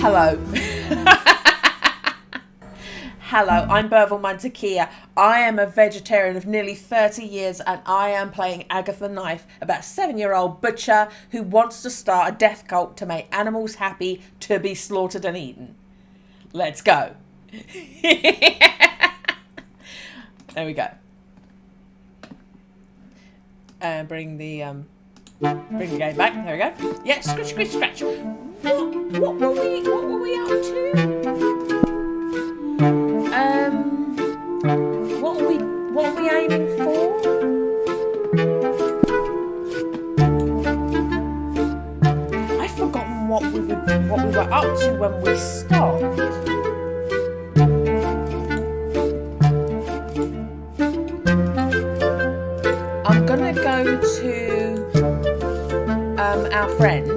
Hello. Hello, I'm Burville Mantequilla. I am a vegetarian of nearly 30 years and I am playing Agatha Knife, about a 7-year-old butcher who wants to start a death cult to make animals happy to be slaughtered and eaten. Let's go. There we go. And bring the game back. There we go. Yeah, scratch, scratch, scratch. What were we up to? What are we aiming for? I've forgotten what we were up to when we stopped. I'm gonna go to our friend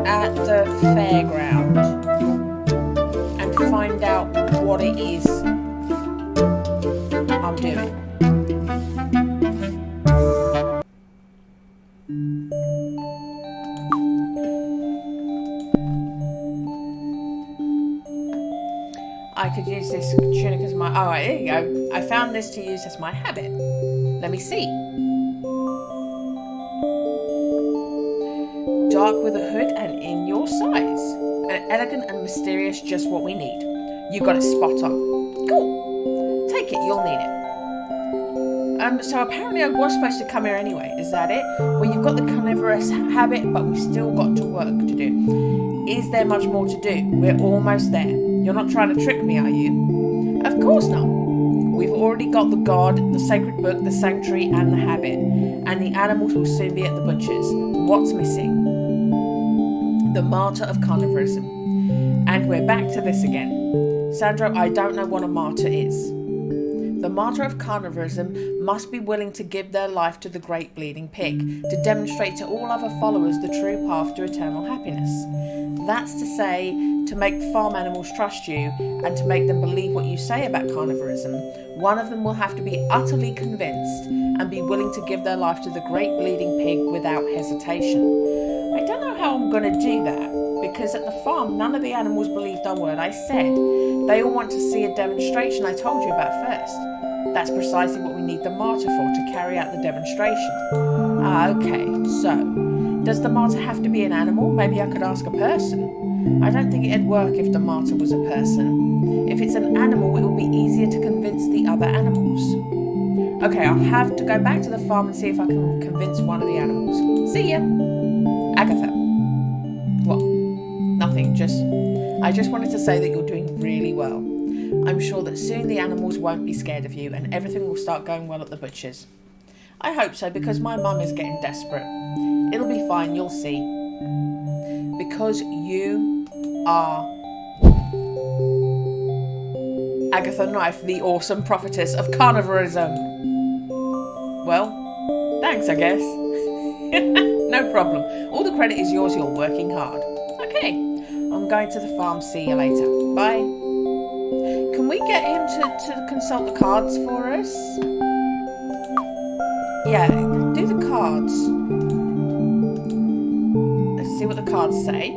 at the fairground and find out what it is I'm doing. I could use this tunic as my... Oh, right, there you go. I found this to use as my habit. Let me see. Dark with a hood and in your size. An elegant and mysterious, just what we need. You got it spot on. Cool. Take it, you'll need it. So apparently I was supposed to come here anyway. Is that it? Well, you've got the carnivorous habit, but we've still got work to do. Is there much more to do? We're almost there. You're not trying to trick me, are you? Of course not. We've already got the god, the sacred book, the sanctuary, and the habit. And the animals will soon be at the butcher's. What's missing? The martyr of carnivorism. And we're back to this again. Sandro, I don't know what a martyr is. The martyr of carnivorism must be willing to give their life to the great bleeding pig, to demonstrate to all other followers the true path to eternal happiness. That's to say, to make farm animals trust you and to make them believe what you say about carnivorism. One of them will have to be utterly convinced and be willing to give their life to the great bleeding pig without hesitation. I don't know how I'm going to do that, because at the farm none of the animals believed a word I said. They all want to see a demonstration I told you about first. That's precisely what we need the martyr for, to carry out the demonstration. Okay, so, does the martyr have to be an animal? Maybe I could ask a person. I don't think it'd work if the martyr was a person. If it's an animal, it will be easier to convince the other animals. Okay, I'll have to go back to the farm and see if I can convince one of the animals. See ya! Agatha. What? Nothing, I just wanted to say that you're doing really well. I'm sure that soon the animals won't be scared of you and everything will start going well at the butcher's. I hope so, because my mum is getting desperate. It'll be fine, you'll see. Because you are Agatha Knife, the awesome prophetess of carnivorism. Well, thanks, I guess. No problem. All the credit is yours, you're working hard. Okay, I'm going to the farm. See you later. Bye. Can we get him to consult the cards for us? Yeah, do the cards. Let's see what the cards say.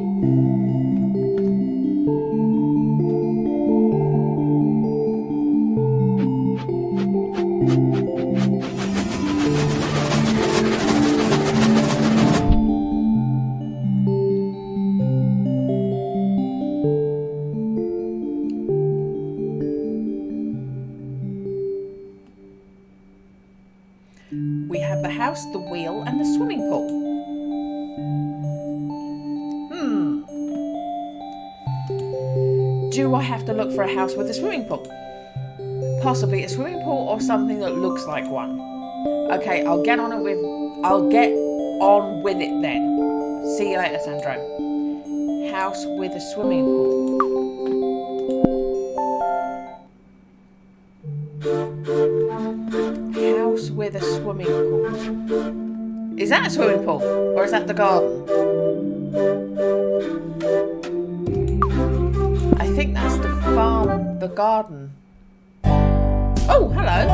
We have the house, the wheel, and the swimming pool. Do I have to look for a house with a swimming pool? Possibly a swimming pool or something that looks like one. Okay, I'll get on with it then. See you later, Sandro. House with a swimming pool. House with a swimming pool. Is that a swimming pool? Or is that the garden? I think that's the farm, the garden. Oh, hello.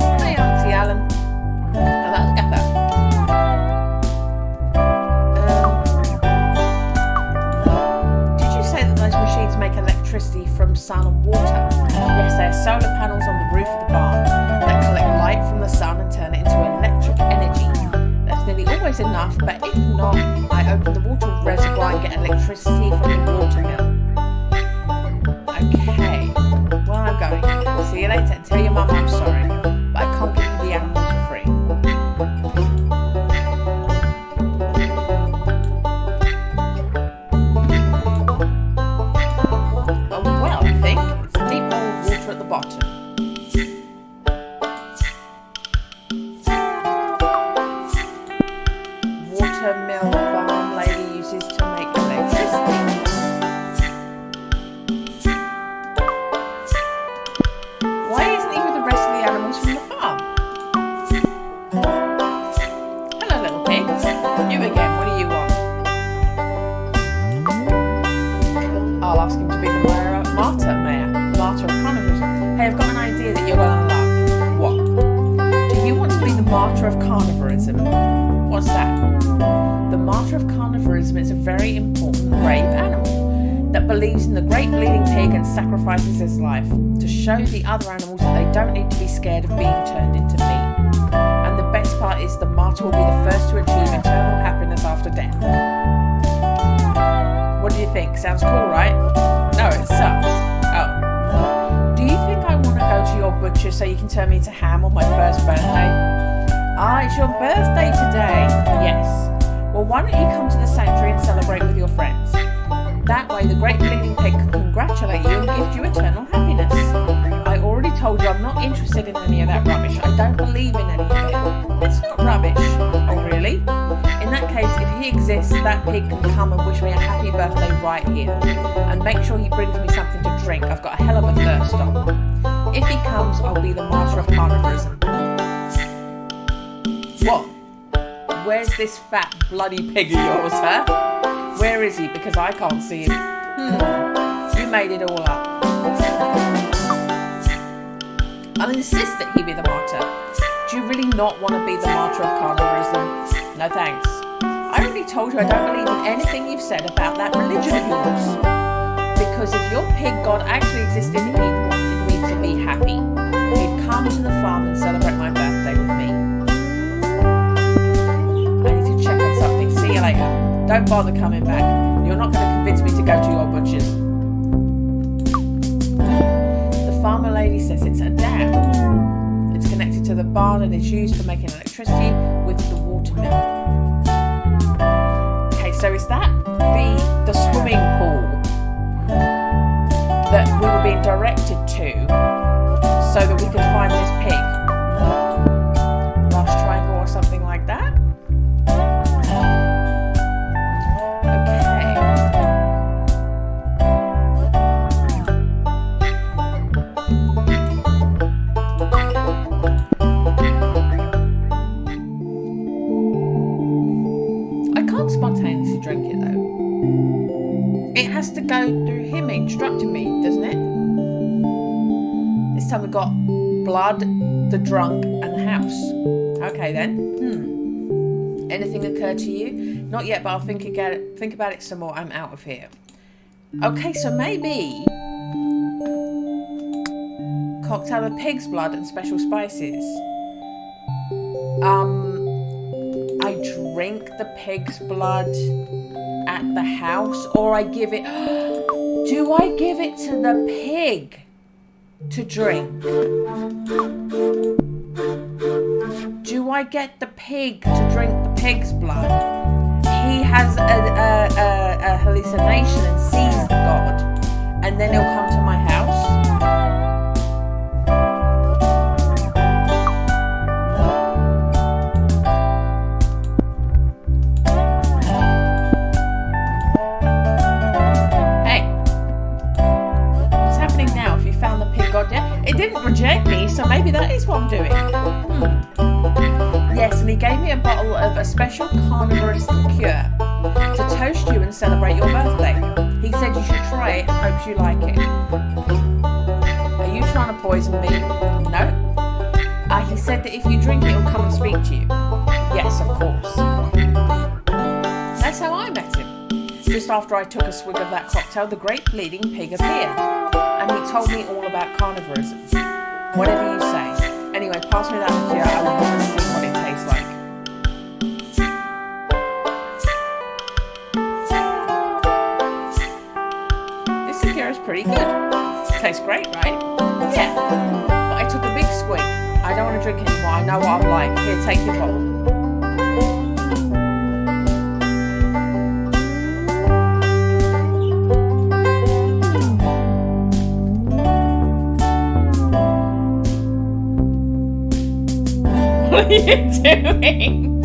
Hi, Auntie Alan. Hello, Agatha. solar panels on the roof of the barn that collect light from the sun and turn it into electric energy. That's nearly always enough, but if not, I open the water reservoir and get electricity from the water mill. Okay, well, I'm going. See you later and tell your mum I'm sorry, but I can't give you the animals for free. Oh, well, I think it's a deep hole of water at the bottom. Watermill farm lady uses to make electricity. Why isn't he with the rest of the animals from the farm? Hello, little pig. You again. What do you want? I'll ask him to be the martyr of carnivorism. Hey, I've got an idea that you're going to love. What? Do you want to be the martyr of carnivorism? What's that? The martyr of carnivorism is a very important, brave animal that believes in the great bleeding pig and sacrifices his life to show the other animals that they don't need to be scared of being turned into meat. And the best part is the martyr will be the first to achieve eternal happiness after death. What do you think? Sounds cool, right? No, it sucks. Oh. Do you think I want to go to your butcher so you can turn me into ham on my first birthday? Ah, it's your birthday today? Yes. Well, why don't you come to the sanctuary and celebrate with your friends? That way the great bleeding pig can congratulate you and gift you eternal happiness. I already told you I'm not interested in any of that rubbish. I don't believe in any of it. It's not rubbish. Oh, really? In that case, if he exists, that pig can come and wish me a happy birthday right here. And make sure he brings me something to drink. I've got a hell of a thirst on. If he comes, I'll be the martyr of carnivorism. What? Where's this fat bloody pig of yours, huh? Where is he? Because I can't see him. You made it all up. I'll insist that he be the martyr. Do you really not want to be the martyr of carnivorism? No thanks. I already told you I don't believe in anything you've said about that religion of yours. Because if your pig god actually existed, he wanted me to be happy. He'd come to the farm and celebrate my birthday with me. See you later. Don't bother coming back. You're not going to convince me to go to your butcher's. The farmer lady says it's a dam. It's connected to the barn and is used for making electricity with the water mill. Okay, so is that the swimming pool that we were being directed to so that we could find this pig? Last triangle or something like that? Spontaneously drink it though. It has to go through him instructing me, doesn't it? This time we've got blood, the drunk, and the house. Okay then. Anything occur to you? Not yet, but I'll think about it some more. I'm out of here. Okay, so maybe cocktail of pig's blood and special spices. I drink the pig's blood at the house, or I give it... Do I give it to the pig to drink? Do I get the pig to drink the pig's blood? He has a hallucination and sees the god, and then he'll come to my house. It didn't reject me, so maybe that is what I'm doing. Yes, and he gave me a bottle of a special carnivorous liqueur to toast you and celebrate your birthday. He said you should try it and hopes you like it. Are you trying to poison me? No. He said that if you drink it, he'll come and speak to you. Yes, of course. That's how I met him. Just after I took a swig of that cocktail, the great bleeding pig appeared. And he told me all about carnivorism. Whatever you say. Anyway, pass me that liqueur. I want to see what it tastes like. This liqueur is pretty good. Tastes great, right? Yeah. But I took a big swig. I don't want to drink anymore. I know what I'm like. Here, take your bottle. What are you doing?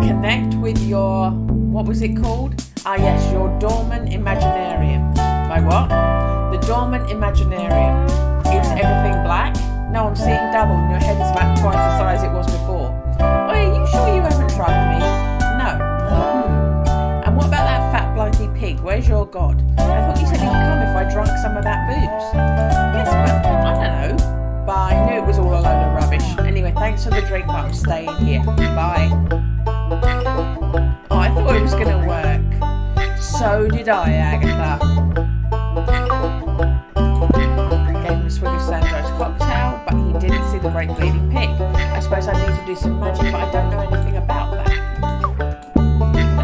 Connect with your, what was it called? Ah yes, your dormant imaginarium. By what? The dormant imaginarium. Is everything black? No, I'm seeing double and your head is about twice the size it was before. Oh, are you sure you haven't drugged me? No. And what about that fat bloody pig? Where's your god? I thought you said he'd come if I drank some of that booze. Yes, but I don't know. But I knew it was all a load of rubbish. Anyway, thanks for the drink, but I'm staying here. Bye. Oh, I thought it was going to work. So did I, Agatha. I gave him a swig of Sandro's cocktail, but he didn't see the great bleeding pig. I suppose I need to do some magic, but I don't know anything about that.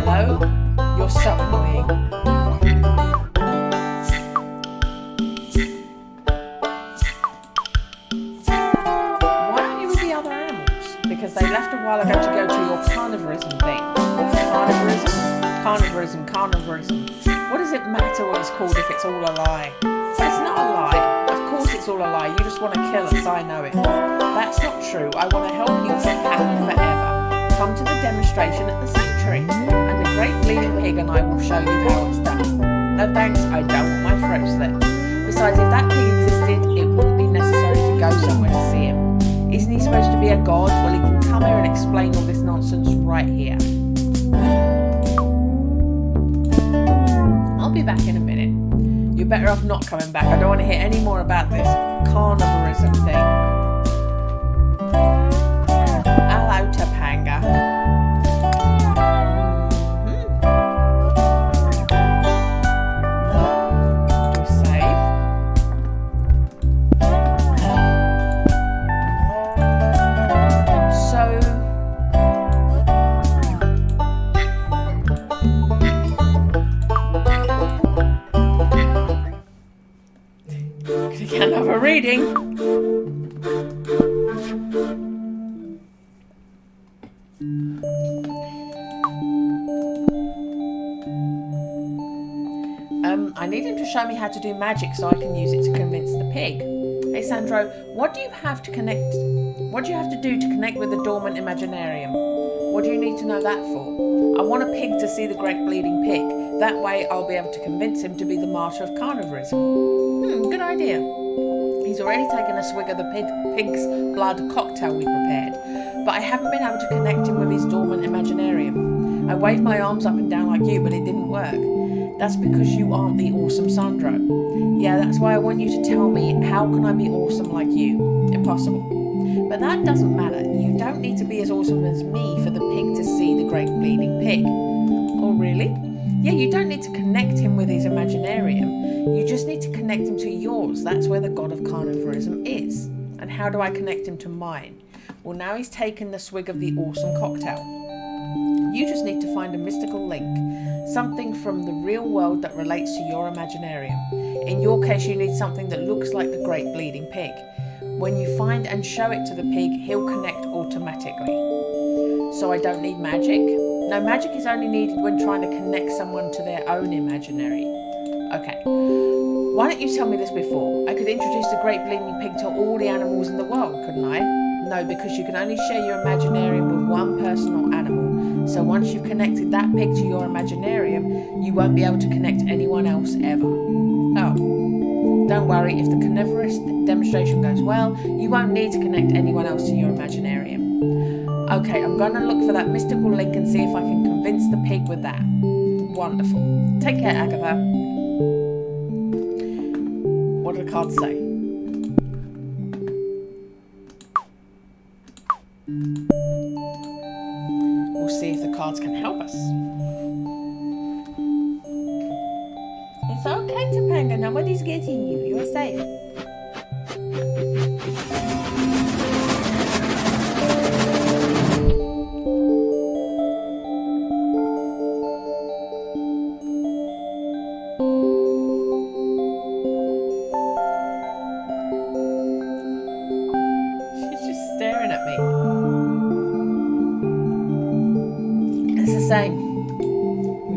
Hello? You're so annoying. Because they left a while ago to go to your carnivorism thing. Carnivorism. What does it matter what it's called if it's all a lie? But it's not a lie. Of course it's all a lie. You just want to kill us, I know it. That's not true. I want to help you get happy forever. Come to the demonstration at the sanctuary, and the great bleeding pig and I will show you how it's done. No thanks, I don't want my throat slit. Besides, if that pig existed, it wouldn't be necessary to go somewhere to see him. Isn't he supposed to be a god? Well, he can come here and explain all this nonsense right here. I'll be back in a minute. You're better off not coming back. I don't want to hear any more about this carnivorism thing. Hello, Topanga. Another reading. I need him to show me how to do magic so I can use it to convince the pig. Hey Sandro, what do you have to do to connect with the dormant imaginarium? What do you need to know that for? I want a pig to see the great bleeding pig. That way I'll be able to convince him to be the martyr of carnivorism. Good idea. He's already taken a swig of the pig's blood cocktail we prepared, but I haven't been able to connect him with his dormant imaginarium. I waved my arms up and down like you, but it didn't work. That's because you aren't the awesome Sandro. Yeah, that's why I want you to tell me, how can I be awesome like you? Impossible. But that doesn't matter. You don't need to be as awesome as me for the pig to see the great bleeding pig. Oh, really? Yeah, you don't need to connect him with his imaginarium. You just need to connect him to yours. That's where the god of carnivorism is. And how do I connect him to mine? Well, now he's taken the swig of the awesome cocktail. You just need to find a mystical link, something from the real world that relates to your imaginarium. In your case, you need something that looks like the great bleeding pig. When you find and show it to the pig, he'll connect automatically. So I don't need magic? No, magic is only needed when trying to connect someone to their own imaginary. Okay. Why didn't you tell me this before? I could introduce the great bleeding pig to all the animals in the world, couldn't I? No, because you can only share your imaginarium with one person or animal. So once you've connected that pig to your imaginarium, you won't be able to connect anyone else ever. Oh. Don't worry, if the carnivorous demonstration goes well, you won't need to connect anyone else to your imaginarium. Okay, I'm going to look for that mystical link and see if I can convince the pig with that. Wonderful. Take care, Agatha. What do the cards say? We'll see if the cards can help us. It's okay, Topanga. Nobody's getting you. You're safe.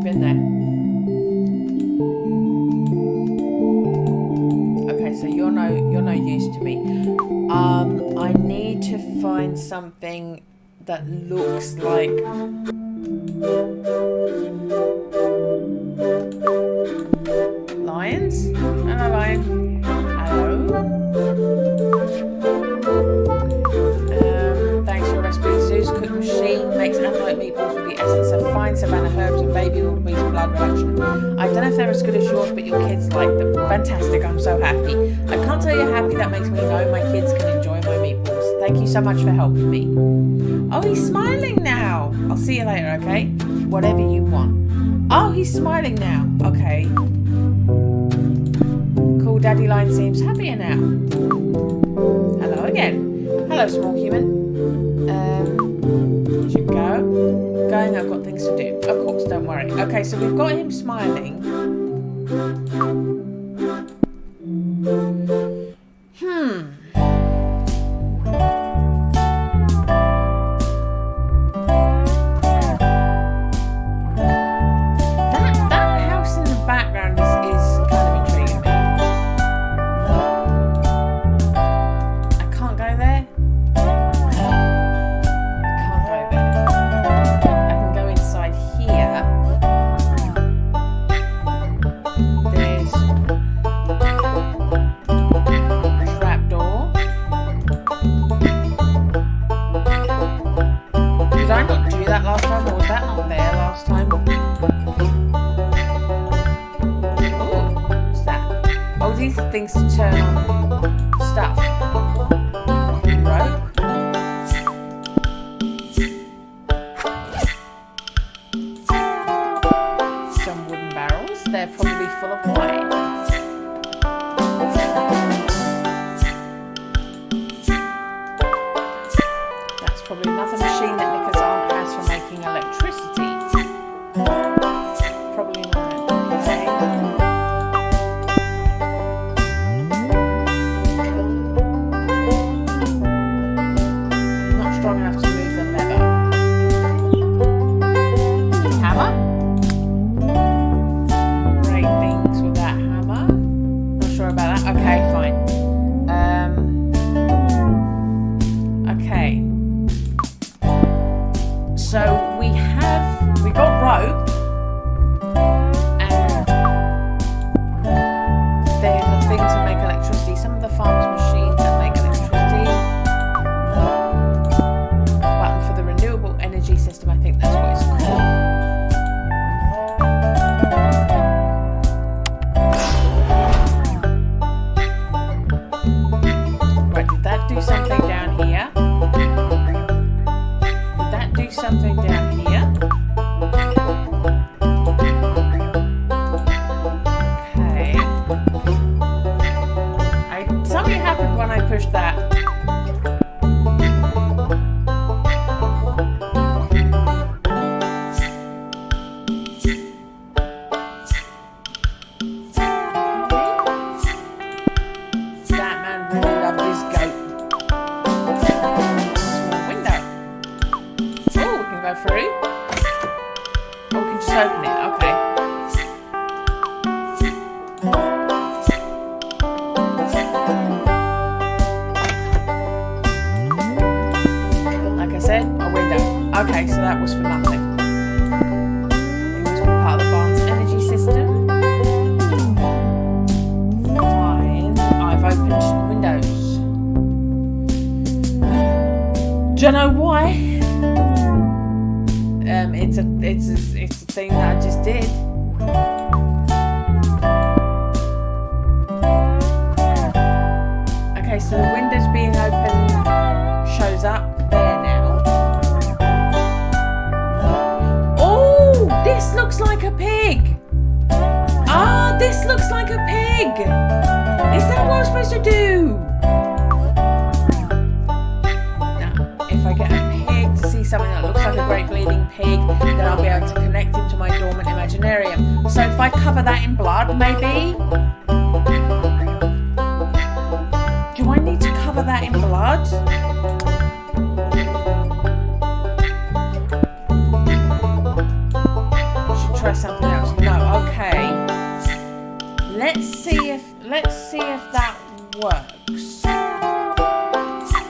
been there. Okay, so you're no use to me. I need to find something that looks like lions. Hello, lion. Hello. Thanks for your recipe. Zeus cook machine makes antelope meatballs with the essence of fine savannah herbs and baby wildebeest blood reduction. I don't know if they're as good as yours, but your kids like them. Fantastic, I'm so happy. I can't tell you how happy that makes me know my kids can enjoy my meatballs. Thank you so much for helping me. Oh, he's smiling now. I'll see you later, okay? Whatever you want. Oh, he's smiling now. Okay. Cool, Daddy Lion seems happier now. Hello again. Hello, small human. Should go. Going, I've got things to do. Of course, don't worry. Okay, so we've got him smiling. That house in the background is kind of intriguing me. I can't go there. Things to turn on stuff. Rope. Some wooden barrels. They're probably full of wine. That's probably another machine that Nick's aunt has for making electricity. Probably not. Okay. Strong enough to move the lever. Hammer. Great things with that hammer. Not sure about that. Okay, fine. Okay. So we got rope, and they're the things that make electricity. Some of the farm's machines that make electricity. Energy system, I think that's what it's called. Right, did that do something down here? Did that do something down here? Okay. Something happened when I pushed that. Through? Or we can just open it, okay. Like I said, a window. Okay, so that was for nothing. I think this was part of the barn's energy system. Fine. I've opened windows. Don't know why. It's a thing that I just did. Okay, so the windows being open shows up there now. Oh, this looks like a pig. Ah, this looks like a pig. Is that what I'm supposed to do? Now, if I get a pig to see something that looks like a great bleeding pig, then I'll be able to connect him to my dormant imaginarium. So if I cover that in blood, maybe? Do I need to cover that in blood? I should try something let's see if that works.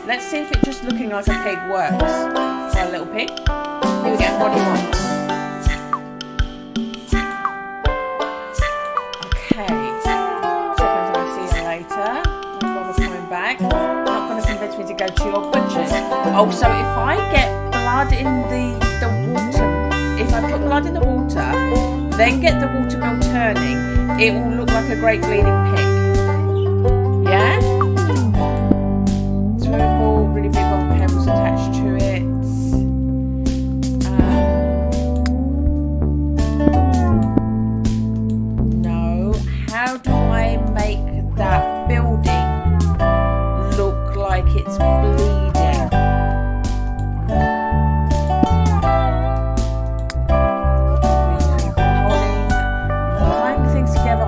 Let's see if it just looking like a pig works. For a little pig. Here we go. What do you want? Okay. Check if I see you later. No bother coming back. Not going to convince me to go to your butcher's. Oh, so if I get blood in the water, if I put blood in the water, then get the watermill turning, it will look like a great bleeding pig. Yeah? Swimming pool, really big old pebbles attached to it. No. How do I make that building look like it's bleeding?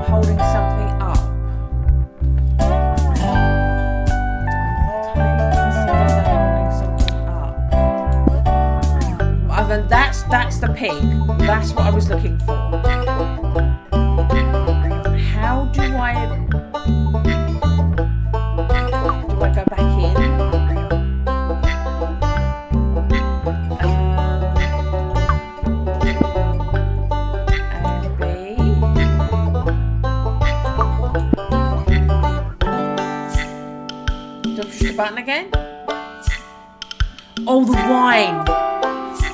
Holding something up. Other than that's the pig. That's what I was looking for. How do I go back in? Push the button again. Oh, the wine.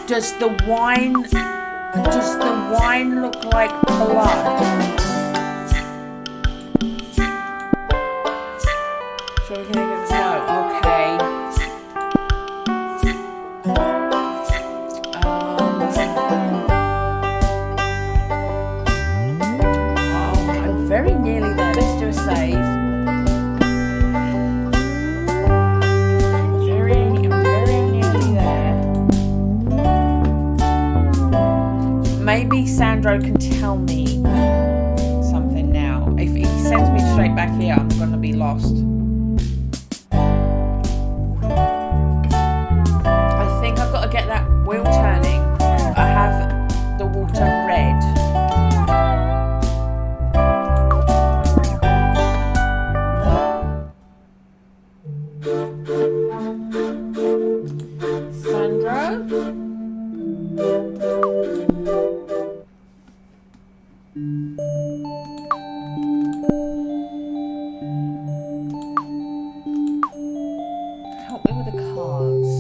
Does the wine look like blood? So we're gonna go. Okay. I'm very nearly there. Let's do a save. Maybe Sandro can tell me something now. If he sends me straight back here, I'm gonna be lost. I think I've got to get that wheel turning. I have the water red. Sandro? Help me with the cards.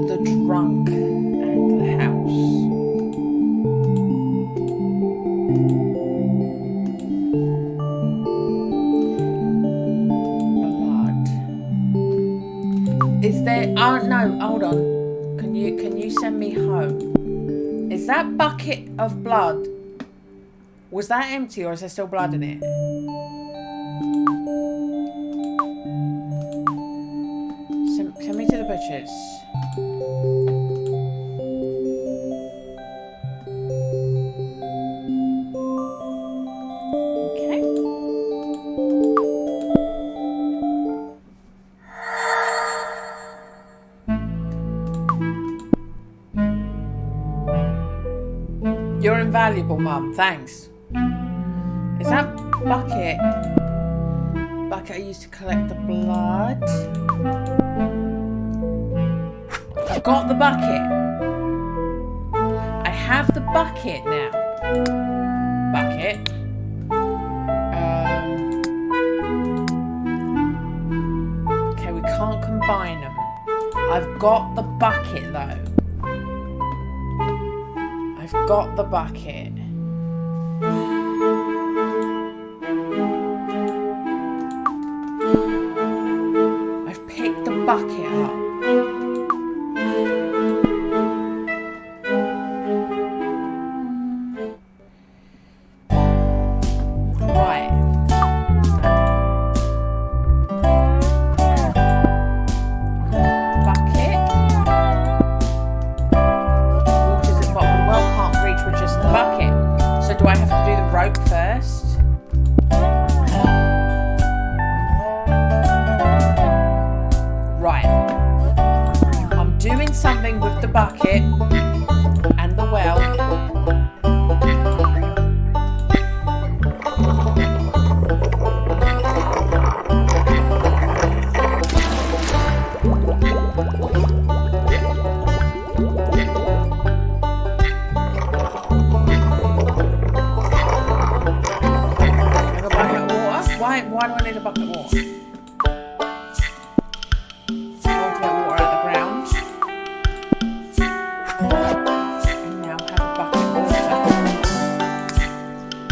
The drunk and the house. Blood. Is there? Oh no! Hold on. Can you send me home? Is that bucket of blood? Was that empty or is there still blood in it? Send me to the butcher's. You're invaluable, Mum. Thanks. Is that bucket I used to collect the blood? I've got the bucket. I have the bucket now. Bucket. Okay, we can't combine them. I've got the bucket though. I've got the bucket. I've picked the bucket up. Right. do the rope first. Right. I'm doing something with the bucket and the well. Why do I need a bucket of water? I want to get water out of the ground. And now have a bucket of water.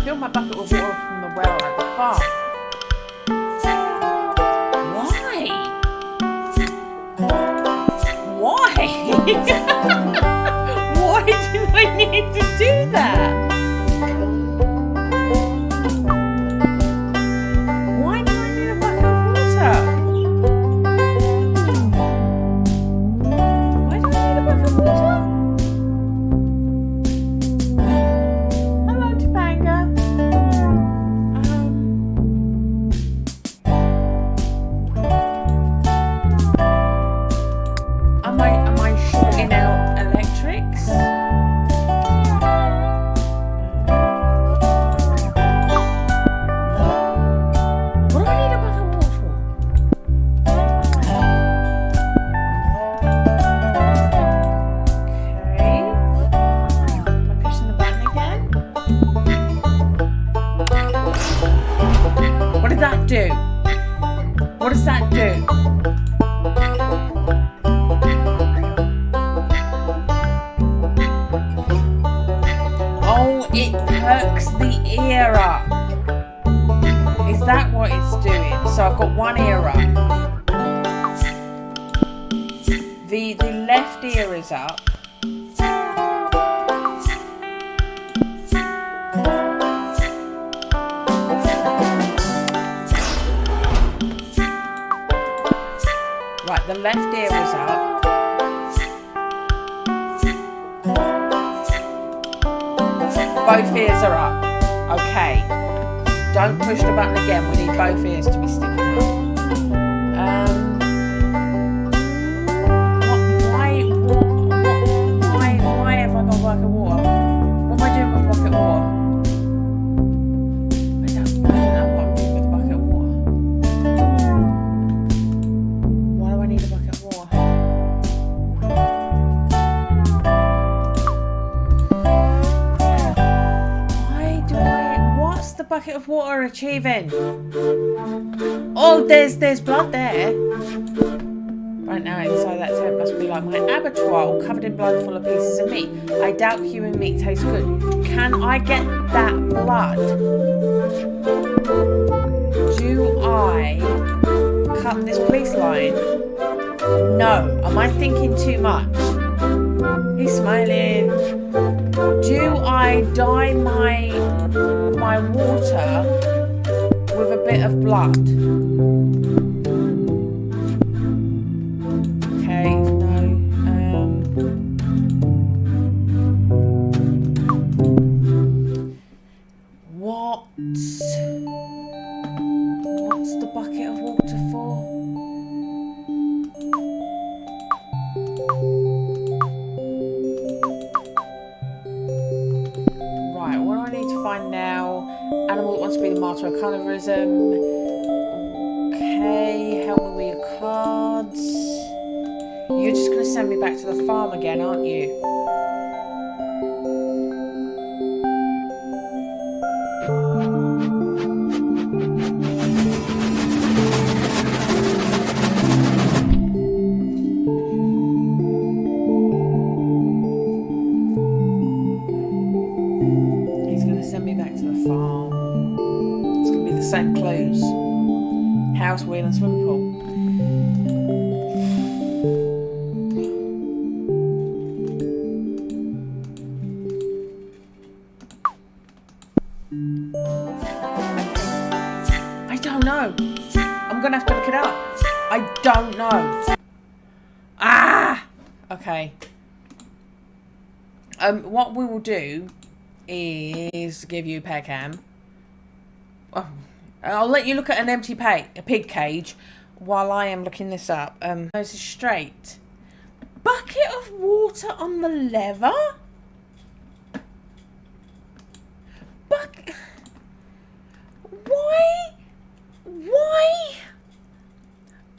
Fill my bucket with water from the well at the farm. Why? Why? Why do I need to do that? What does that do? Oh, it perks the ear up. Is that what it's doing? So I've got one ear up. The left ear is up. Right, the left ear is up. Both ears are up. Okay. Don't push the button again. We need both ears to be sticking out. Why have I got a bucket of water? What am I doing with a bucket of water? I don't know what I'm doing with a bucket of water. Why do I need a bucket of water? What's the bucket of water achieving? Oh, there's blood there. Right now, inside that tent must be like my abattoir, all covered in blood, full of pieces of meat. I doubt human meat tastes good. Can I get that blood? Do I cut this police line? No. Am I thinking too much? He's smiling. Do I dye my water with a bit of blood? Okay, no. What's the bucket of water for? Right, what do I need to find now? Animal that wants to be the martyr of carnivorism. Okay, help me with your cards. You're just going to send me back to the farm again, aren't you? He's going to send me back to the farm. It's going to be the same clues. House, wheel and swimming pool. I don't know. I'm going to have to look it up. I don't know. Ah! Okay. What we will do is give you Peckham. Oh, I'll let you look at an empty pig cage while I am looking this up. Nose is straight. Bucket of water on the lever? Why?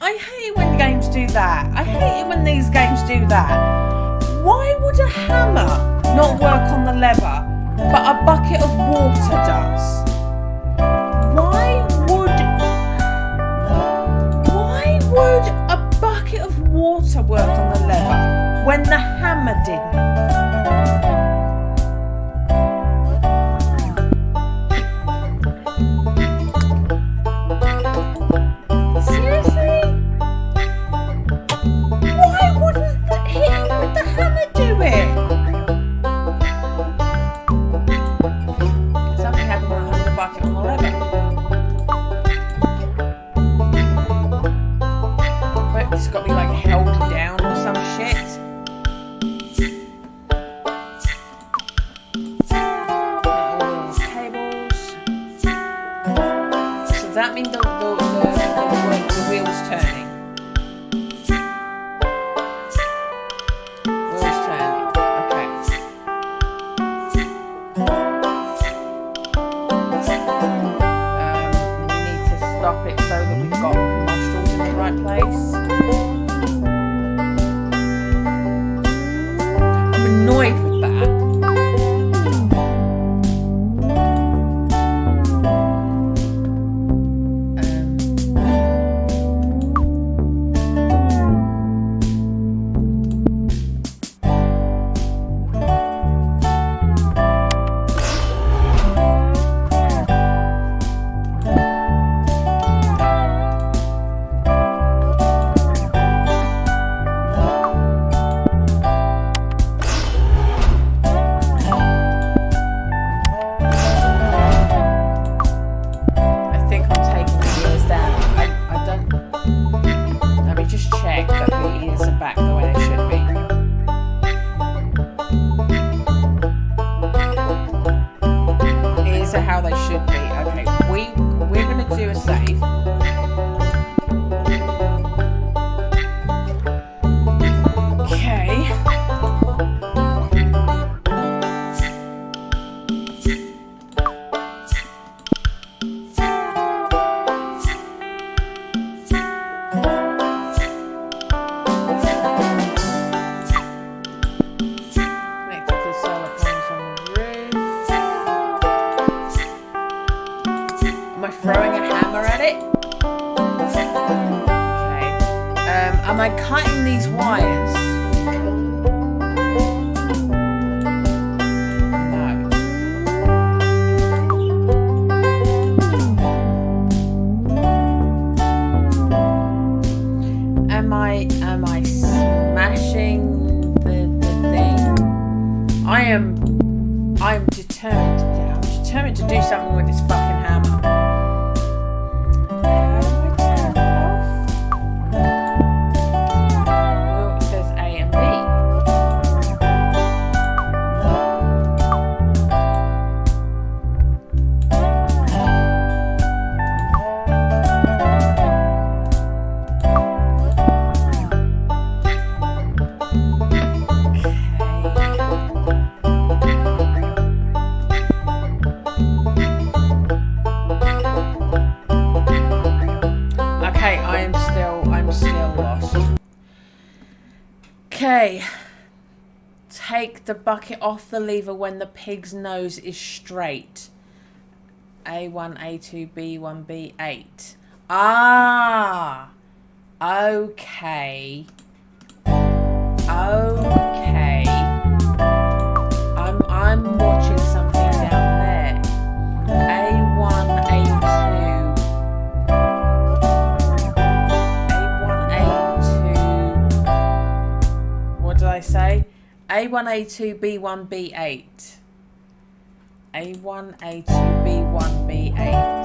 I hate it when games do that. I hate it when these games do that. Why would a hammer not work on the lever, but a bucket of water does? Why would a bucket of water work on the lever when the hammer didn't? That means the wheel's turning. Wheel's turning. Okay. We need to stop it so that we've got nostrils in the right place. I'm annoyed with that. How they should be. Okay, we're gonna do a save. Okay. Throwing a hammer at it. Okay. Am I cutting these wires? No. Am I smashing the thing? I'm determined. Yeah, I'm determined to do something with this fucking hammer. Okay, take the bucket off the lever when the pig's nose is straight. A1, A2, B1, B8. Ah, okay. Okay. I'm watching something down there. A1, A2. What did I say? A1, A2, B1, B8. A1, A2, B1, B8.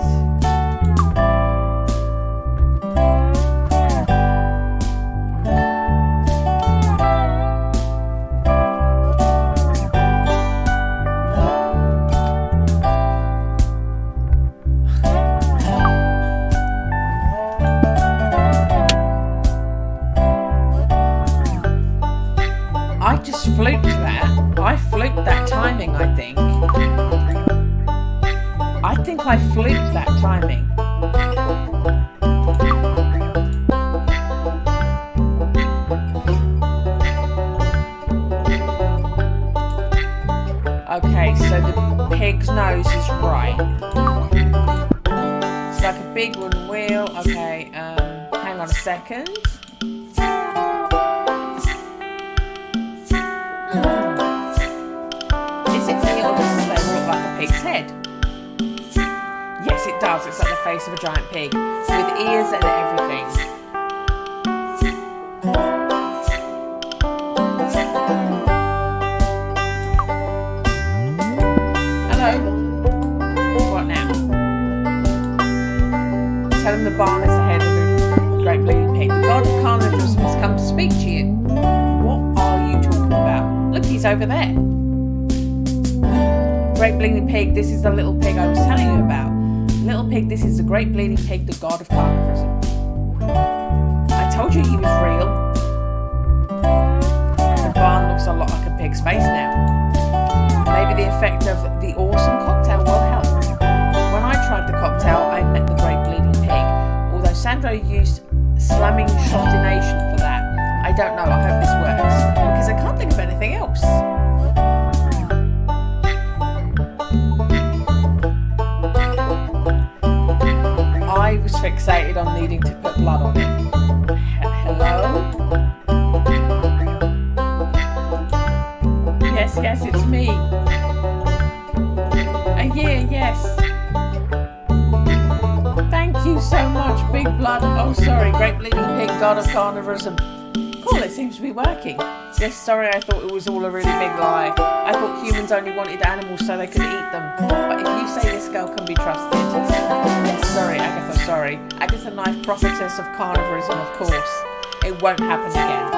think I flipped that timing. Okay, so the pig's nose is right. It's like a big wooden wheel. Okay, hang on a second. Is it me or does this look like a pig's head? Yes, it does. It's like the face of a giant pig with ears and everything. What now? Tell him the barn is the head of the great bleeding pig. The god of carnivores has come to speak to you. What are you talking about? Look, he's over there. Great bleeding pig, this is the little pig I was telling you about. Little pig, this is the great bleeding pig, the god of carnivores. I told you he was real. The barn looks a lot like a pig's face now. Maybe the effect of the awesome cocktail will help. When I tried the cocktail, I met the great bleeding pig. Although Sandro used slamming shotination for that. I don't know, I hope this works. Because I can't think of anything else. I was fixated on needing to put blood on it. Hello? Yes, it's me. Yes. Thank you so much, Big Blood. Oh, sorry, Great Bleeding Pig, God of Carnivorism. Cool, it seems to be working. Yes, sorry, I thought it was all a really big lie. I thought humans only wanted animals so they could eat them. But if you say this girl can be trusted. Yes, sorry, Agatha, sorry. Agatha Knife, prophetess of carnivorism, of course. It won't happen again.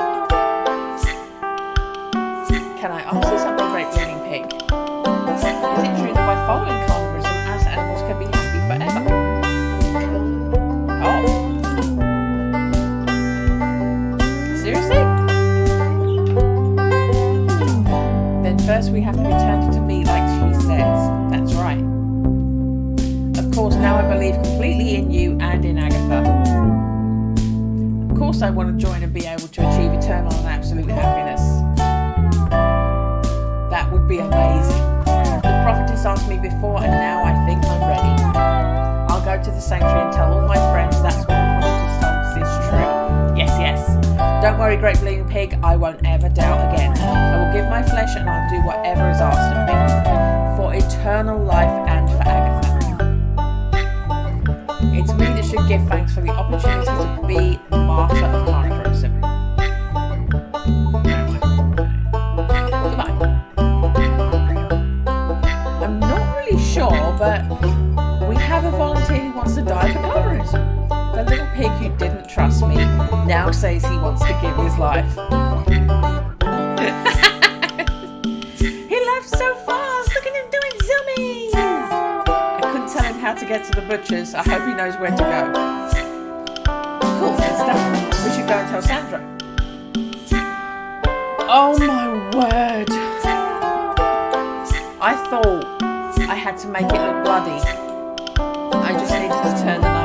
Can I ask you something, Great Bleeding Pig? Is it true that by following carnivorism, us animals can be happy forever? Oh. Seriously? Then first we have to be turned into meat like she says. That's right. Of course, now I believe completely in you and in Agatha. Of course I want to join and be able to achieve eternal and absolute happiness. That would be amazing. The prophetess asked me before and now I think I'm ready. I'll go to the sanctuary and tell all my friends that's what the prophetess told us is true. Yes. Don't worry, Great Bleeding Pig, I won't ever doubt again. I will give my flesh and I'll do whatever is asked of me. For eternal life and for Agatha. It's me that should give thanks for the opportunity to be the martyr of carnivorism. Goodbye. I'm not really sure, but we have a volunteer who wants to die for carnivorism. The little pig who didn't trust me now says he wants to give his life. He left so fast. Look at him doing zoomies. I couldn't tell him how to get to the butcher's. I hope he knows where to go. Cool, good stuff. We should go and tell Sandro. Oh my word. I thought I had to make it look bloody. I just needed to turn the nose.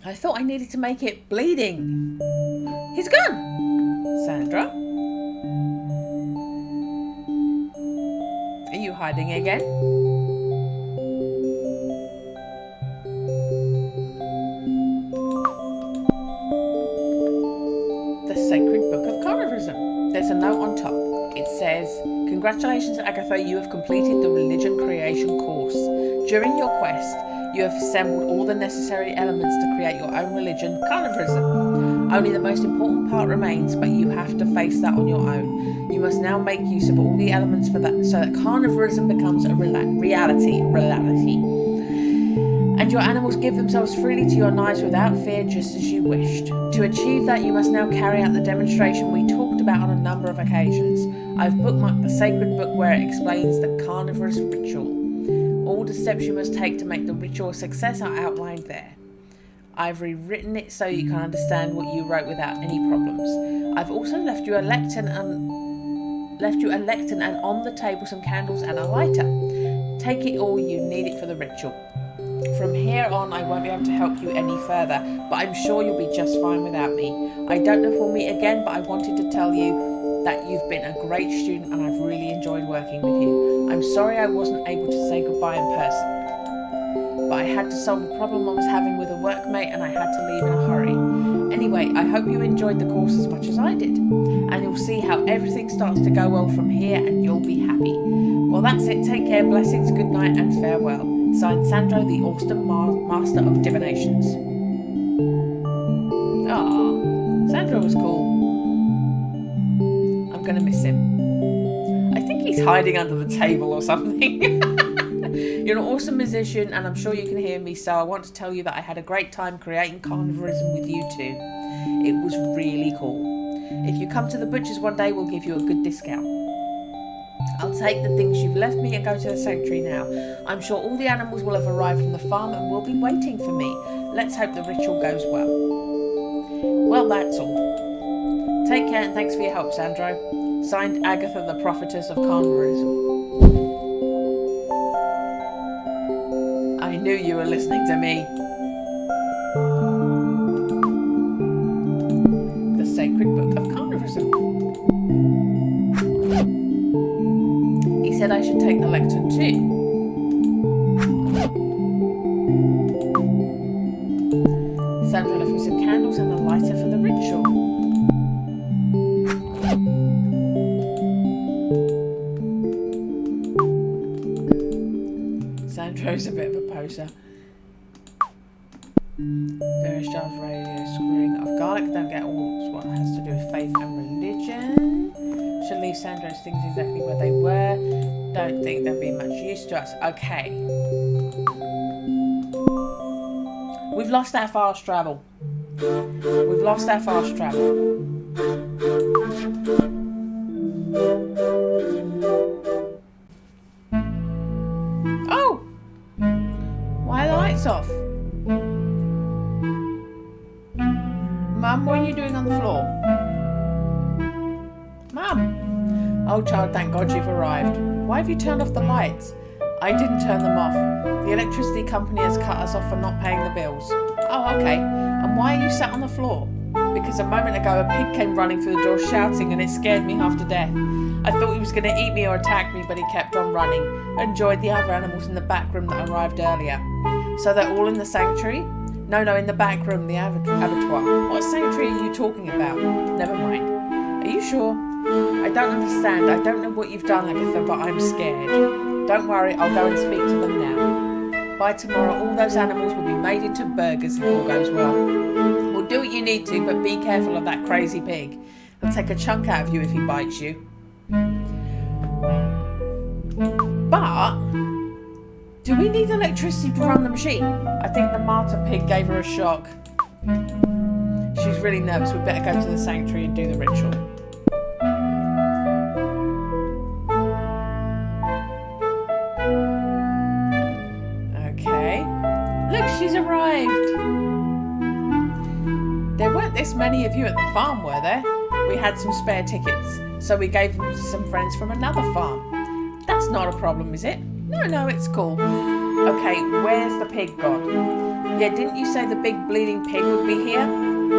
I thought I needed to make it bleeding. He's gone. Sandra? Are you hiding again? The Sacred Book of Carnivorism. There's a note on top. It says, "Congratulations, Agatha, you have completed the religion creation course. During your quest, you have assembled all the necessary elements to create your own religion, carnivorism. Only the most important part remains, but you have to face that on your own. You must now make use of all the elements for that, so that carnivorism becomes a reality. And your animals give themselves freely to your knives without fear, just as you wished. To achieve that, you must now carry out the demonstration we talked about on a number of occasions. I've bookmarked the sacred book where it explains the carnivorous ritual. All the steps you must take to make the ritual a success are outlined there. I've rewritten it so you can understand what you wrote without any problems. I've also left you a lectern and on the table some candles and a lighter. Take it all, you need it for the ritual. From here on, I won't be able to help you any further, but I'm sure you'll be just fine without me. I don't know if we'll meet again, but I wanted to tell you that you've been a great student and I've really enjoyed working with you. I'm sorry I wasn't able to say goodbye in person, but I had to solve a problem I was having with a workmate and I had to leave in a hurry. Anyway, I hope you enjoyed the course as much as I did, and you'll see how everything starts to go well from here and you'll be happy. Well, that's it. Take care, blessings, good night and farewell. Signed, Sandro, the Austin Master of Divinations. Ah, Sandro was cool. I'm going to miss him. I think he's hiding under the table or something. You're an awesome musician and I'm sure you can hear me, so I want to tell you that I had a great time creating carnivorism with you two. It was really cool. If you come to the butcher's one day, we'll give you a good discount. I'll take the things you've left me and go to the sanctuary now. I'm sure all the animals will have arrived from the farm and will be waiting for me. Let's hope the ritual goes well. Well, that's all. Take care and thanks for your help, Sandro. Signed, Agatha, the Prophetess of Carnivorism. I knew you were listening to me. The Sacred Book of Carnivorism. He said I should take the lectern too. Sandra left me some candles and a lighter for the ritual. Sandro's a bit of a poser. Various jars of radio screwing of garlic. Don't get all what has to do with faith and religion. Should leave Sandro's things exactly where they were. Don't think they'll be much use to us. Okay. We've lost our fast travel. We've lost our fast travel. Oh! Why are the lights off? Mum, what are you doing on the floor? Mum! Oh child, thank God you've arrived. Why have you turned off the lights? I didn't turn them off. The electricity company has cut us off for not paying the bills. Oh, okay. And why are you sat on the floor? Because a moment ago a pig came running through the door shouting and it scared me half to death. I thought he was going to eat me or attack me, but he kept on running. I enjoyed the other animals in the back room that arrived earlier. So they're all in the sanctuary? No, in the back room, the abattoir. What sanctuary are you talking about? Never mind. Are you sure? I don't understand. I don't know what you've done, Agatha, but I'm scared. Don't worry, I'll go and speak to them now. By tomorrow, all those animals will be made into burgers if all goes well. We'll do what you need to, but be careful of that crazy pig. He'll take a chunk out of you if he bites you. But do we need electricity to run the machine? I think the martyr pig gave her a shock. She's really nervous. We'd better go to the sanctuary and do the ritual. Okay. Look, she's arrived. There weren't this many of you at the farm, were there? We had some spare tickets, so we gave them to some friends from another farm. That's not a problem, is it? No, it's cool. Okay, where's the pig god? Yeah, didn't you say the big bleeding pig would be here?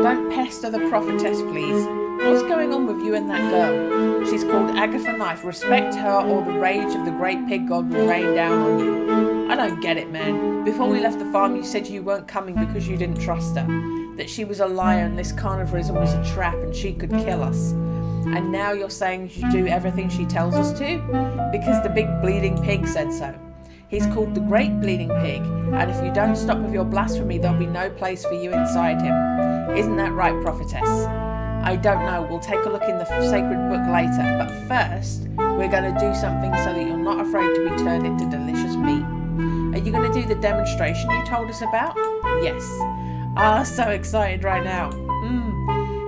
Don't pester the prophetess, please. What's going on with you and that girl? She's called Agatha Knife. Respect her or the rage of the great pig god will rain down on you. I don't get it, man. Before we left the farm, you said you weren't coming because you didn't trust her. That she was a liar and this carnivorism was a trap and she could kill us. And now you're saying you should do everything she tells us to? Because the big bleeding pig said so. He's called the Great Bleeding Pig, and if you don't stop with your blasphemy, there'll be no place for you inside him. Isn't that right, prophetess? I don't know. We'll take a look in the sacred book later, but first, we're going to do something so that you're not afraid to be turned into delicious meat. Are you going to do the demonstration you told us about? Yes. So excited right now.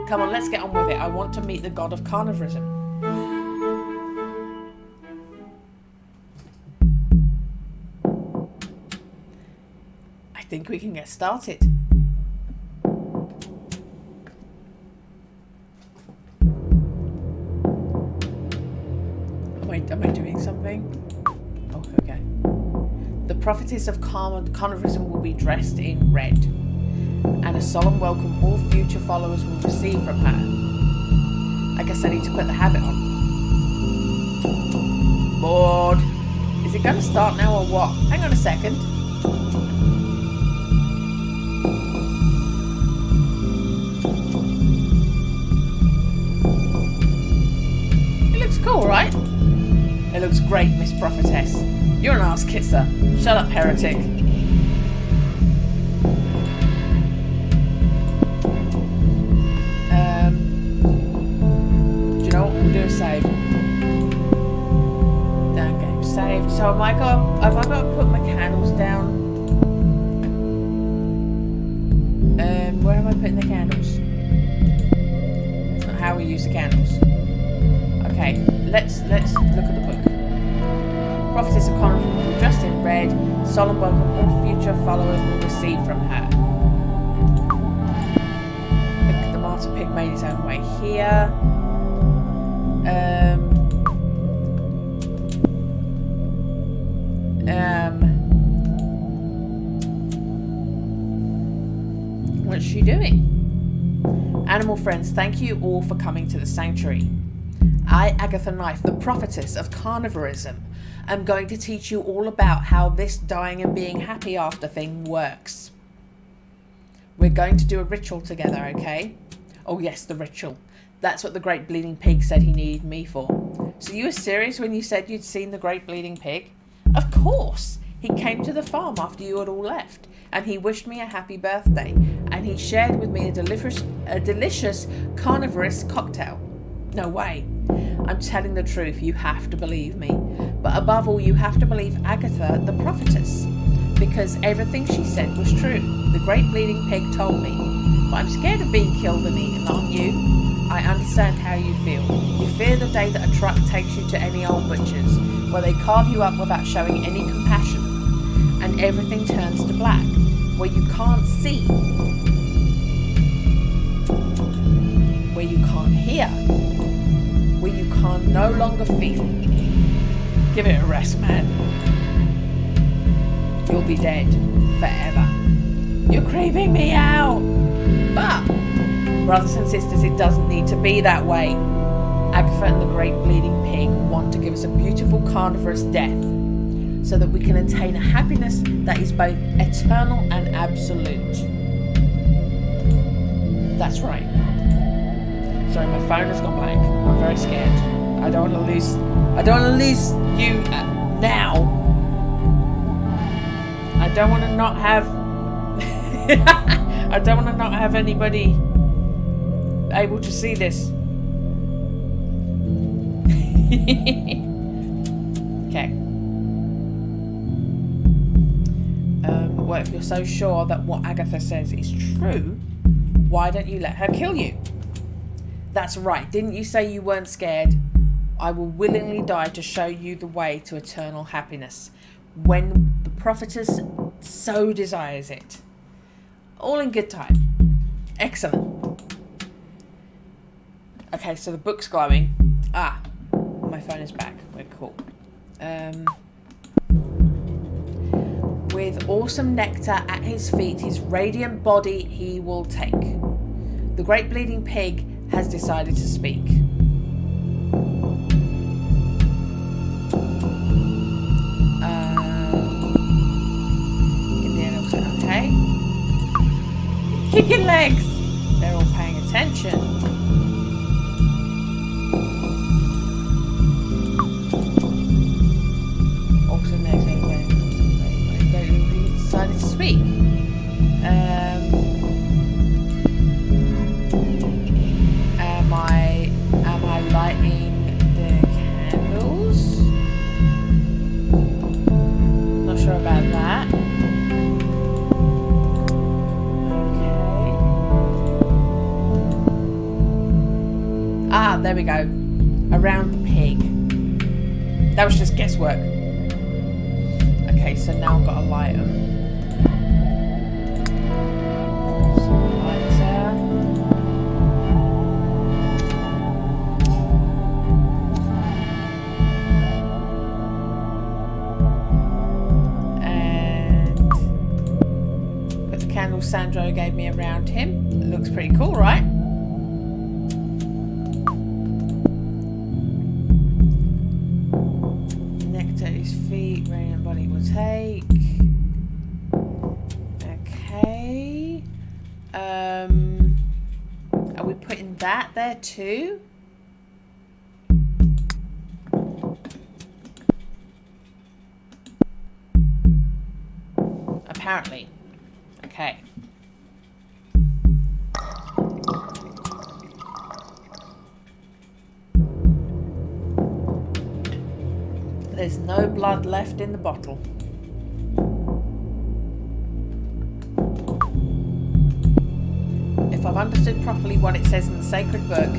Come on, let's get on with it. I want to meet the god of carnivorism. I think we can get started. Am I doing something? Oh, okay. The prophetess of carnivorism will be dressed in red, and a solemn welcome all future followers will receive from her. I guess I need to put the habit on. Bored. Is it going to start now or what? Hang on a second. It looks cool, right? It looks great, Miss Prophetess. You're an ass kisser. Shut up, heretic. Do you know what? We'll do a save. Damn game saved. So have I got to put my candles down? Where am I putting the candles? That's not how we use the candles. Okay, let's look at the book. Prophetess of Carnival, dressed in red, solemn welcome all future followers will receive from her. The martyr pig made his own way here. What's she doing? Animal friends, thank you all for coming to the sanctuary. I, Agatha Knife, the prophetess of carnivorism, am going to teach you all about how this dying and being happy after thing works. We're going to do a ritual together, okay? Oh yes, the ritual. That's what the Great Bleeding Pig said he needed me for. So you were serious when you said you'd seen the Great Bleeding Pig? Of course! He came to the farm after you had all left, and he wished me a happy birthday, and he shared with me a delicious carnivorous cocktail. No way. I'm telling the truth, you have to believe me. But above all, you have to believe Agatha, the prophetess, because everything she said was true. The Great Bleeding Pig told me. But I'm scared of being killed and eaten, aren't you? I understand how you feel. You fear the day that a truck takes you to any old butcher's, where they carve you up without showing any compassion, and everything turns to black, where you can't see, where you can't hear, where you can't no longer feel. Give it a rest, man. You'll be dead forever. You're creeping me out. But, brothers and sisters, it doesn't need to be that way. Agatha and the Great Bleeding Pig want to give us a beautiful carnivorous death, so that we can attain a happiness that is both eternal and absolute. That's right. Sorry, my phone has gone blank. I'm very scared. I don't want to lose you now. I don't want to not have I don't want to not have anybody able to see this. Okay. Well, if you're so sure that what Agatha says is true, why don't you let her kill you? That's right. Didn't you say you weren't scared? I will willingly die to show you the way to eternal happiness, when the prophetess so desires it. All in good time. Excellent. Okay, so the book's glowing. Ah, my phone is back. We're cool. With awesome nectar at his feet, his radiant body he will take. The Great Bleeding Pig has decided to speak. In the end, okay. Kicking legs! They're all paying attention. Awesome legs, he decided to speak. Am I lighting the candles? Not sure about that. Okay. Ah, there we go. Around the pig. That was just guesswork. Okay, so now I've got to light them. Sandra gave me around him. It looks pretty cool, right? Neck to his feet, brain and body will take. Okay. Are we putting that there too? Apparently. Okay. There's no blood left in the bottle. If I've understood properly what it says in the sacred book,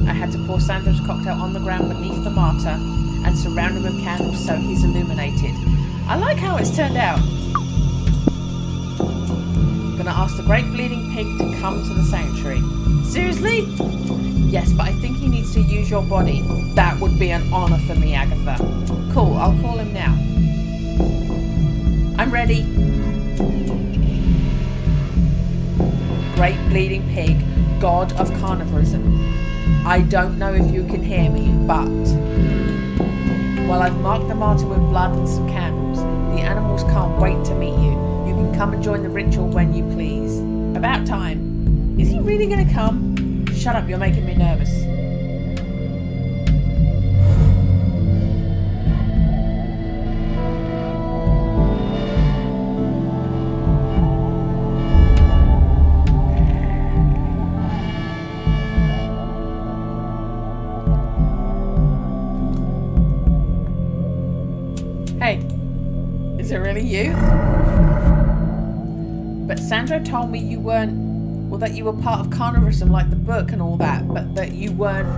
I had to pour Sandra's cocktail on the ground beneath the martyr and surround him with candles so he's illuminated. I like how it's turned out. I'm gonna ask the Great Bleeding Pig to come to the sanctuary. Seriously? Yes, but I think he needs to use your body. That would be an honor for me, Agatha. Cool, I'll call him now. I'm ready. Great Bleeding Pig, god of carnivorism. I don't know if you can hear me, but while I've marked the martyr with blood and some candles, the animals can't wait to meet you. You can come and join the ritual when you please. About time. Is he really going to come? Shut up, you're making me nervous. Hey, is it really you? But Sandra told me you weren't, well, that you were part of carnivorism like the book and all that, but that you weren't.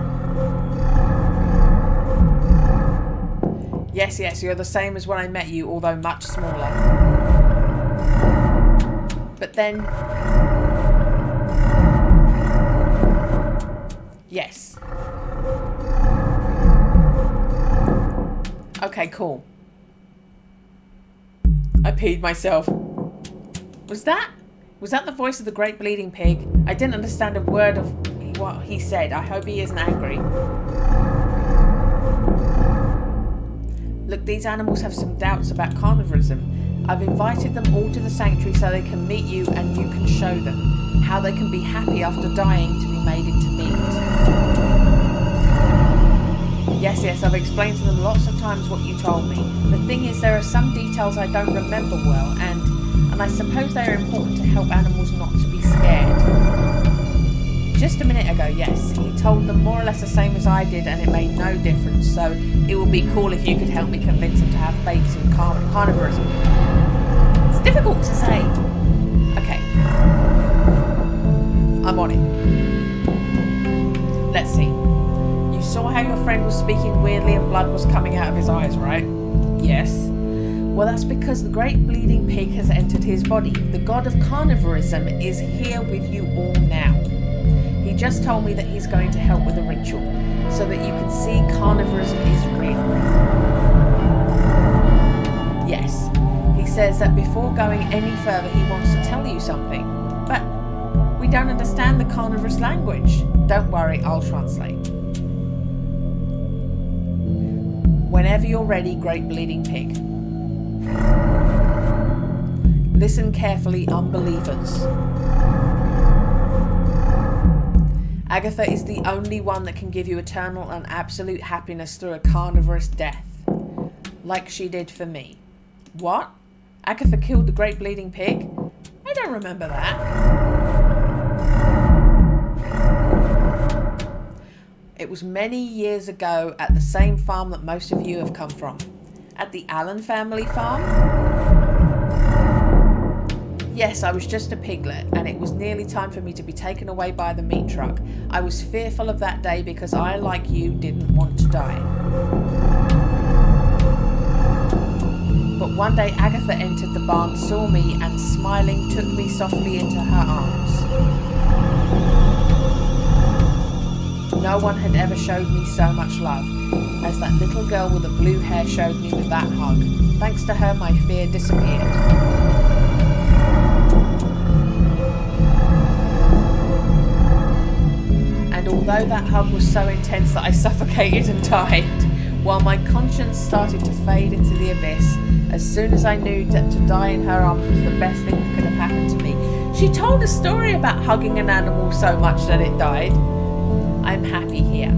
Yes, you're the same as when I met you, although much smaller. But then... Yes. Okay, cool. I peed myself. Was that the voice of the Great Bleeding Pig? I didn't understand a word of what he said. I hope he isn't angry. Look, these animals have some doubts about carnivorism. I've invited them all to the sanctuary so they can meet you and you can show them how they can be happy after dying to be made into meat. Yes, I've explained to them lots of times what you told me. The thing is, there are some details I don't remember well, and I suppose they are important to help animals not to be scared. Just a minute ago, yes, he told them more or less the same as I did, and it made no difference, so it would be cool if you could help me convince them to have faith in carnivorism. It's difficult to say. Okay. I'm on it. Let's see. You saw how your friend was speaking weirdly and blood was coming out of his eyes, right? Yes. Well, that's because the Great Bleeding Pig has entered his body. The god of carnivorism is here with you all now. He just told me that he's going to help with the ritual, so that you can see carnivorism is real. Yes, he says that before going any further, he wants to tell you something. But we don't understand the carnivorous language. Don't worry, I'll translate. Whenever you're ready, Great Bleeding Pig. Listen carefully, unbelievers. Agatha is the only one that can give you eternal and absolute happiness through a carnivorous death, like she did for me. What? Agatha killed the Great Bleeding Pig? I don't remember that. It was many years ago at the same farm that most of you have come from. At the Allen family farm? Yes, I was just a piglet, and it was nearly time for me to be taken away by the meat truck. I was fearful of that day because I, like you, didn't want to die. But one day Agatha entered the barn, saw me, and smiling took me softly into her arms. No one had ever showed me so much love as that little girl with the blue hair showed me with that hug. Thanks to her, my fear disappeared. Although that hug was so intense that I suffocated and died, while my conscience started to fade into the abyss, as soon as I knew that to die in her arms was the best thing that could have happened to me. She told a story about hugging an animal so much that it died. I'm happy here.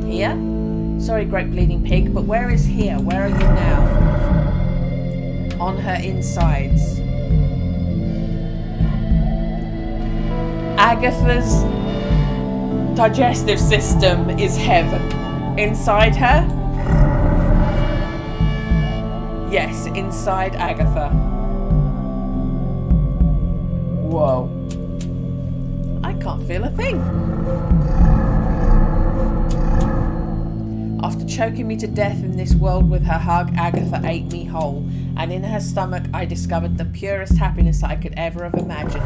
Here? Sorry, great bleeding pig, but where is here? Where are you now? On her insides. Agatha's digestive system is heaven. Inside her? Yes, inside Agatha. Whoa. I can't feel a thing. After choking me to death in this world with her hug, Agatha ate me whole, and in her stomach I discovered the purest happiness I could ever have imagined.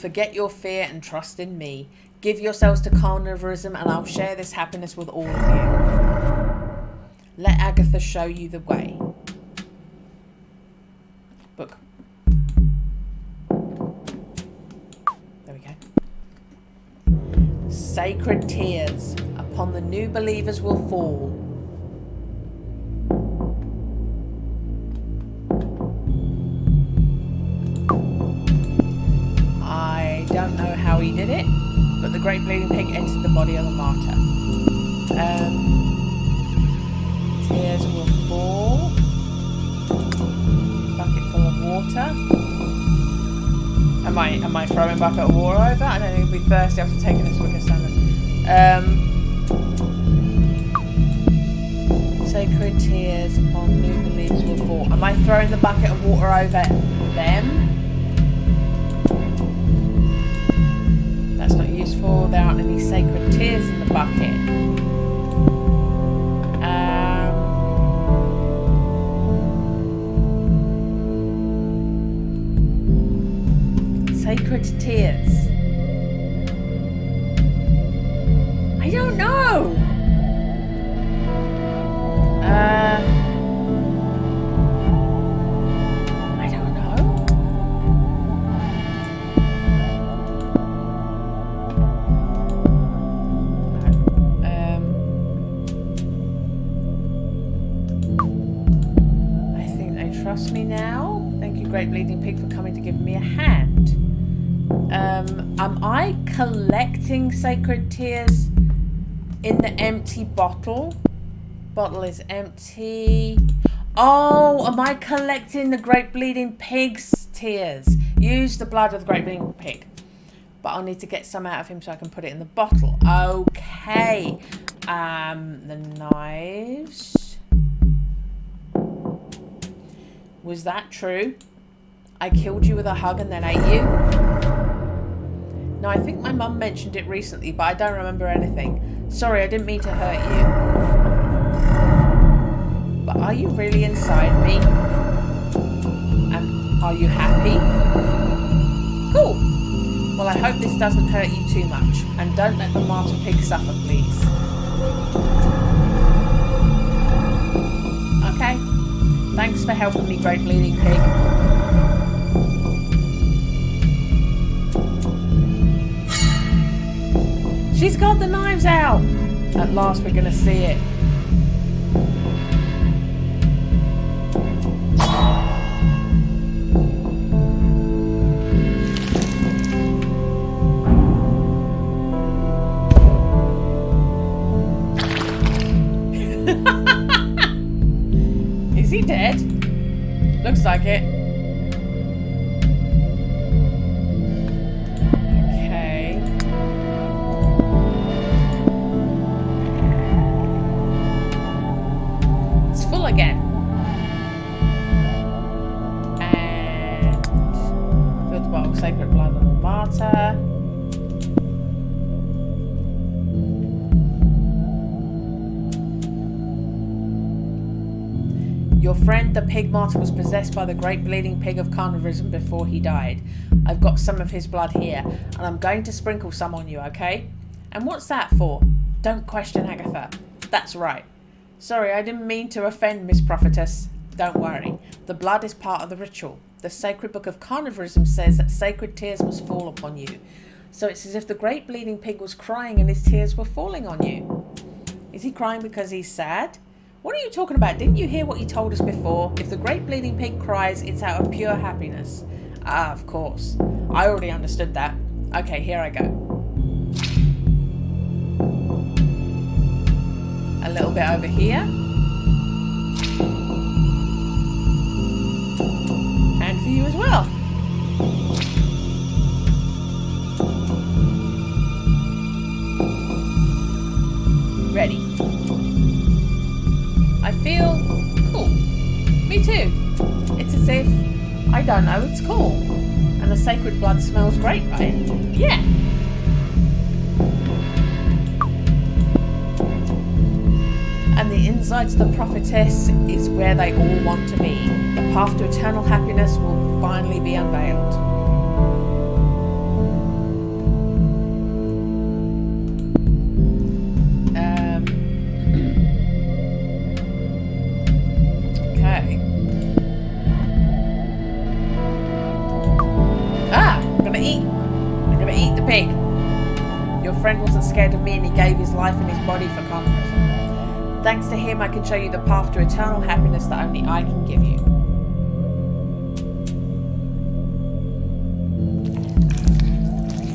Forget your fear and trust in me. Give yourselves to carnivorism and I'll share this happiness with all of you. Let Agatha show you the way. Book. There we go. Sacred tears upon the new believers will fall. I don't know how he did it, but the great bleeding pig entered the body of the martyr. Tears will fall. Bucket full of water. Am I throwing a bucket of water over? I don't think it'll be thirsty after taking a swig of salmon. Sacred tears upon new believers will fall. Am I throwing the bucket of water over them? That's not useful. There aren't any sacred tears in the bucket. Sacred tears. I don't know. I don't know. I think they trust me now. Thank you, Great Bleeding Pig, for coming to give me a hand. Am I collecting sacred tears in the empty bottle? Bottle is empty. Oh, am I collecting the Great Bleeding Pig's tears? Use the blood of the Great Bleeding Pig. But I'll need to get some out of him so I can put it in the bottle. Okay. The knives. Was that true? I killed you with a hug and then ate you? No, I think my mum mentioned it recently, but I don't remember anything. Sorry, I didn't mean to hurt you. But are you really inside me? And are you happy? Cool. Well, I hope this doesn't hurt you too much. And don't let the martyr pig suffer, please. Okay. Thanks for helping me, Great Bleeding Pig. She's got the knives out! At last we're gonna see it. Is he dead? Looks like it. Again. And fill the bottle of sacred blood on the martyr. Your friend the pig martyr was possessed by the great bleeding pig of carnivorism before he died. I've got some of his blood here, and I'm going to sprinkle some on you, okay? And what's that for? Don't question Agatha. That's right. Sorry, I didn't mean to offend, Miss Prophetess. Don't worry. The blood is part of the ritual. The sacred book of carnivorism says that sacred tears must fall upon you. So it's as if the great bleeding pig was crying and his tears were falling on you. Is he crying because he's sad? What are you talking about? Didn't you hear what he told us before? If the great bleeding pig cries, it's out of pure happiness. Ah, of course. I already understood that. Okay, here I go. A little bit over here. And for you as well. Ready. I feel cool. Me too. It's as if, I don't know, it's cool. And the sacred blood smells great, right? Yeah. And the insides of the prophetess is where they all want to be. The path to eternal happiness will finally be unveiled. Your friend wasn't scared of me and he gave his life and his body for carnivorism. Thanks to him I can show you the path to eternal happiness that only I can give you.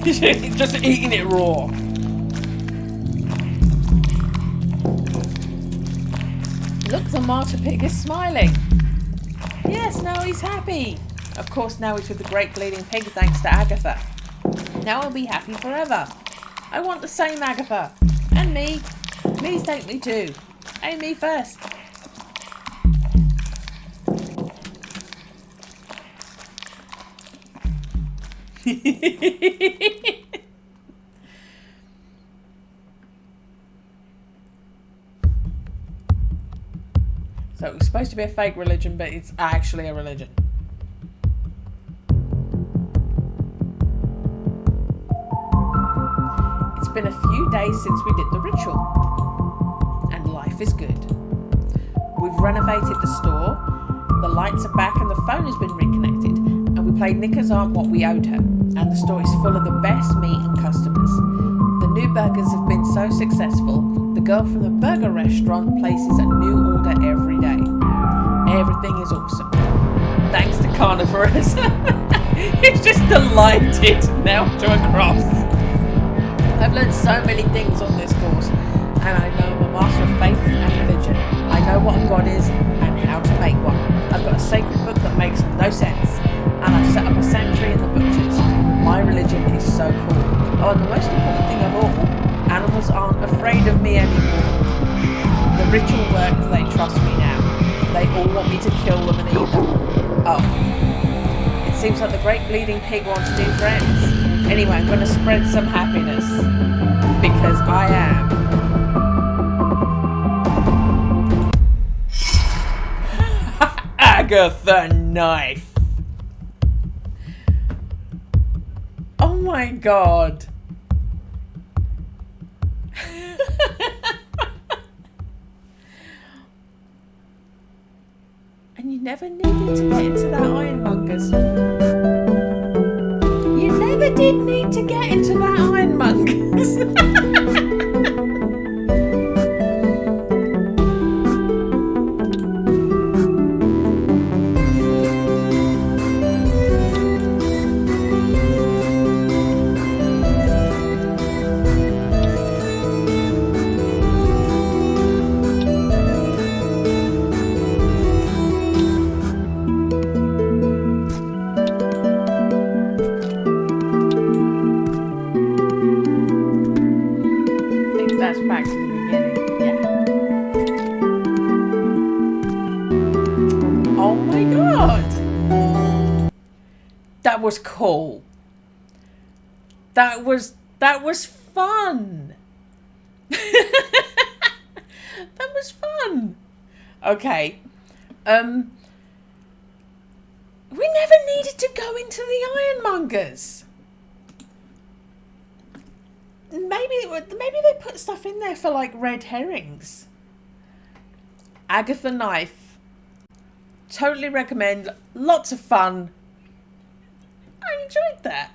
He's just eating it raw. Look, the martyr pig is smiling. Yes, now he's happy. Of course, now he's with the great bleeding pig thanks to Agatha. Now I'll be happy forever. I want the same, Agatha. And me. Please take me too. Hey, me first. So it was supposed to be a fake religion, but it's actually a religion. It's been a few days since we did the ritual, and life is good. We've renovated the store, the lights are back and the phone has been reconnected, and we played Nica's aunt what we owed her, and the store is full of the best meat and customers. The new burgers have been so successful, the girl from the burger restaurant places a new order every day. Everything is awesome. Thanks to carnivores. It's just delighted now to a cross. I've learned so many things on this course, and I know I'm a master of faith and religion. I know what a god is and how to make one. I've got a sacred book that makes no sense, and I've set up a sanctuary in the butchers. My religion is so cool. Oh, and the most important thing of all, animals aren't afraid of me anymore. The ritual works, they trust me now. They all want me to kill them and eat them. Oh. It seems like the great bleeding pig wants new friends. Anyway, I'm going to spread some happiness. Because I am. Agatha Knife. Oh my god. And you never needed to get into that ironmonger's. You never did need to get into that ironmonger's. That's back to the beginning. Yeah. Oh my god. That was cool. That was fun. That was fun. Okay. We never needed to go into the ironmongers. Maybe they put stuff in there for like red herrings. Agatha Knife Totally recommend. Lots of fun. I enjoyed that.